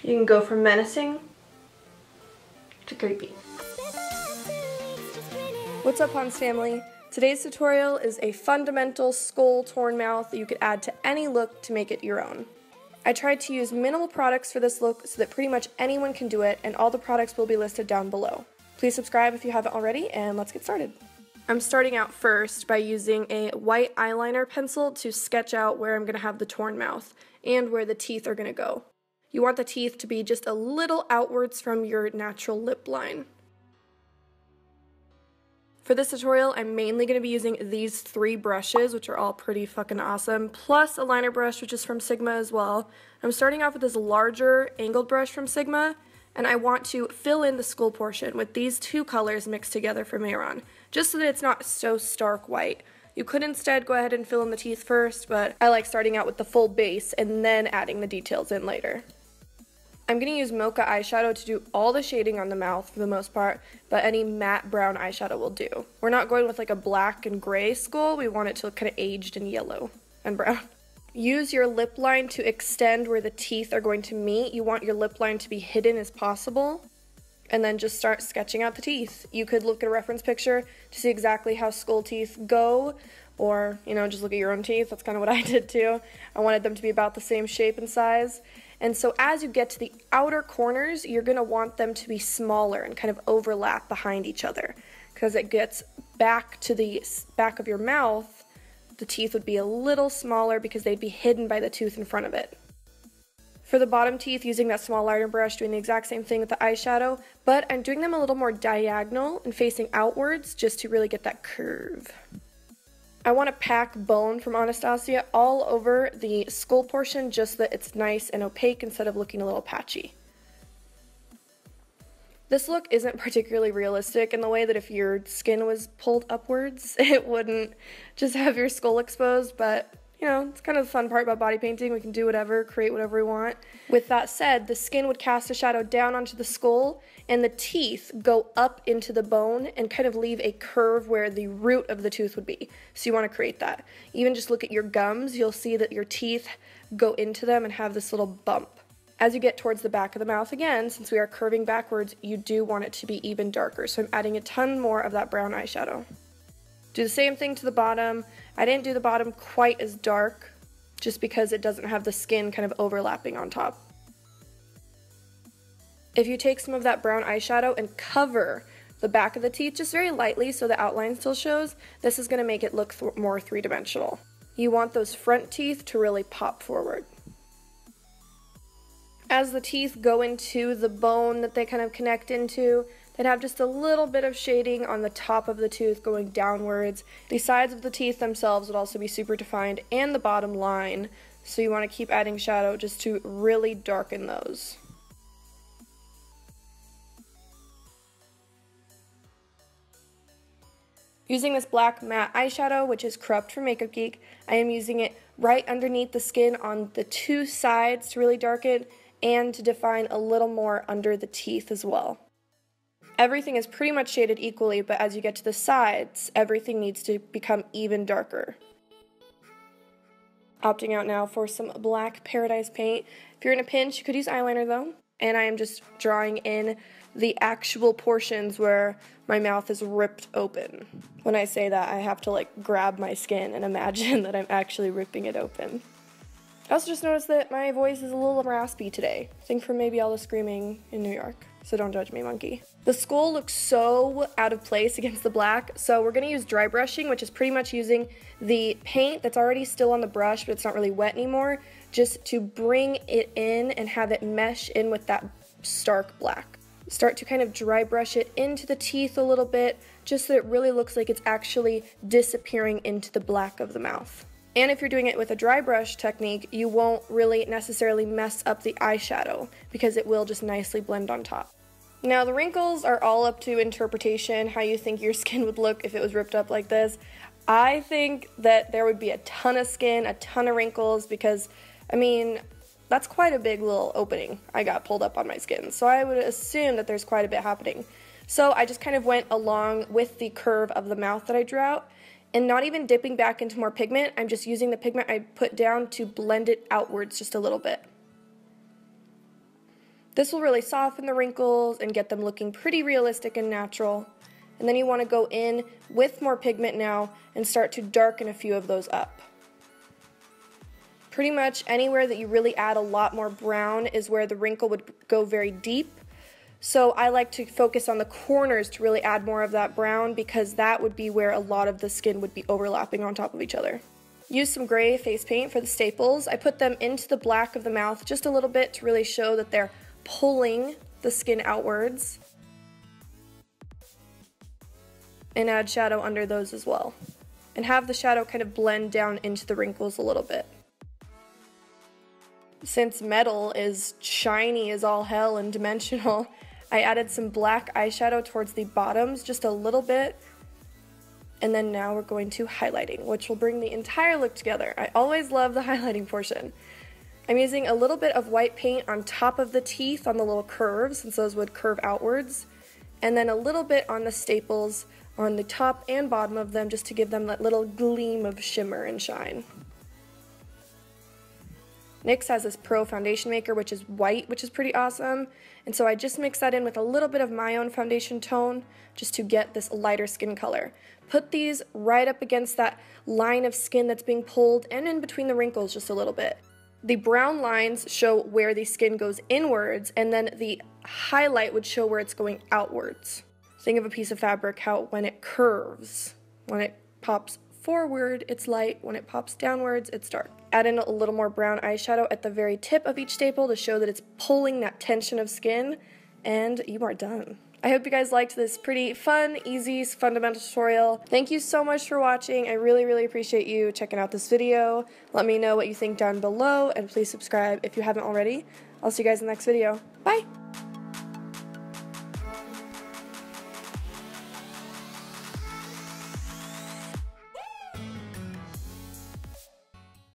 You can go from menacing to creepy. What's up, Hanz family? Today's tutorial is a fundamental skull torn mouth that you could add to any look to make it your own. I tried to use minimal products for this look so that pretty much anyone can do it, and all the products will be listed down below. Please subscribe if you haven't already, and let's get started. I'm starting out first by using a white eyeliner pencil to sketch out where I'm going to have the torn mouth and where the teeth are going to go. You want the teeth to be just a little outwards from your natural lip line. For this tutorial, I'm mainly going to be using these 3 brushes, which are all pretty fucking awesome, plus a liner brush, which is from Sigma as well. I'm starting off with this larger angled brush from Sigma, and I want to fill in the skull portion with these 2 colors mixed together from Mehron, just so that it's not so stark white. You could instead go ahead and fill in the teeth first, but I like starting out with the full base and then adding the details in later. I'm going to use Mocha eyeshadow to do all the shading on the mouth for the most part, but any matte brown eyeshadow will do. We're not going with like a black and gray skull, we want it to look kind of aged and yellow and brown. Use your lip line to extend where the teeth are going to meet. You want your lip line to be hidden as possible, and then just start sketching out the teeth. You could look at a reference picture to see exactly how skull teeth go, or, you know, just look at your own teeth. That's kind of what I did too. I wanted them to be about the same shape and size. And so as you get to the outer corners, you're going to want them to be smaller and kind of overlap behind each other. Because it gets back to the back of your mouth, the teeth would be a little smaller because they'd be hidden by the tooth in front of it. For the bottom teeth, using that small liner brush, doing the exact same thing with the eyeshadow, but I'm doing them a little more diagonal and facing outwards just to really get that curve. I want to pack bone from Anastasia all over the skull portion just so that it's nice and opaque instead of looking a little patchy. This look isn't particularly realistic in the way that if your skin was pulled upwards, it wouldn't just have your skull exposed, but you know, it's kind of the fun part about body painting. We can do whatever, create whatever we want. With that said, the skin would cast a shadow down onto the skull, and the teeth go up into the bone and kind of leave a curve where the root of the tooth would be. So you want to create that. Even just look at your gums, you'll see that your teeth go into them and have this little bump. As you get towards the back of the mouth again, since we are curving backwards, you do want it to be even darker. So I'm adding a ton more of that brown eyeshadow. Do the same thing to the bottom. I didn't do the bottom quite as dark just because it doesn't have the skin kind of overlapping on top. If you take some of that brown eyeshadow and cover the back of the teeth just very lightly so the outline still shows, this is going to make it look more three-dimensional. You want those front teeth to really pop forward. As the teeth go into the bone that they kind of connect into, they'd have just a little bit of shading on the top of the tooth going downwards. The sides of the teeth themselves would also be super defined, and the bottom line, so you want to keep adding shadow just to really darken those. Using this black matte eyeshadow, which is Corrupt from Makeup Geek, I am using it right underneath the skin on the 2 sides to really darken and to define a little more under the teeth as well. Everything is pretty much shaded equally, but as you get to the sides, everything needs to become even darker. Opting out now for some black Paradise paint. If you're in a pinch, you could use eyeliner though. And I am just drawing in the actual portions where my mouth is ripped open. When I say that, I have to like grab my skin and imagine that I'm actually ripping it open. I also just noticed that my voice is a little raspy today. I think from maybe all the screaming in New York. So don't judge me, monkey. The skull looks so out of place against the black, so we're going to use dry brushing, which is pretty much using the paint that's already still on the brush, but it's not really wet anymore, just to bring it in and have it mesh in with that stark black. Start to kind of dry brush it into the teeth a little bit, just so it really looks like it's actually disappearing into the black of the mouth. And if you're doing it with a dry brush technique, you won't really necessarily mess up the eyeshadow because it will just nicely blend on top. Now the wrinkles are all up to interpretation, how you think your skin would look if it was ripped up like this. I think that there would be a ton of skin, a ton of wrinkles, because, I mean, that's quite a big little opening I got pulled up on my skin. So I would assume that there's quite a bit happening. So I just kind of went along with the curve of the mouth that I drew out, and not even dipping back into more pigment. I'm just using the pigment I put down to blend it outwards just a little bit. This will really soften the wrinkles and get them looking pretty realistic and natural. And then you want to go in with more pigment now and start to darken a few of those up. Pretty much anywhere that you really add a lot more brown is where the wrinkle would go very deep. So I like to focus on the corners to really add more of that brown, because that would be where a lot of the skin would be overlapping on top of each other. Use some gray face paint for the staples. I put them into the black of the mouth just a little bit to really show that they're pulling the skin outwards. And add shadow under those as well. And have the shadow kind of blend down into the wrinkles a little bit. Since metal is shiny as all hell and dimensional, I added some black eyeshadow towards the bottoms, just a little bit. And then now we're going to highlighting, which will bring the entire look together. I always love the highlighting portion. I'm using a little bit of white paint on top of the teeth on the little curves, since those would curve outwards. And then a little bit on the staples on the top and bottom of them, just to give them that little gleam of shimmer and shine. NYX has this Pro foundation maker, which is white, which is pretty awesome. And so I just mix that in with a little bit of my own foundation tone, just to get this lighter skin color. Put these right up against that line of skin that's being pulled, and in between the wrinkles just a little bit. The brown lines show where the skin goes inwards, and then the highlight would show where it's going outwards. Think of a piece of fabric, how when it curves, when it pops forward, it's light. When it pops downwards, it's dark. Add in a little more brown eyeshadow at the very tip of each staple to show that it's pulling that tension of skin, and you are done. I hope you guys liked this pretty fun, easy, fundamental tutorial. Thank you so much for watching. I really, really appreciate you checking out this video. Let me know what you think down below, and please subscribe if you haven't already. I'll see you guys in the next video. Bye!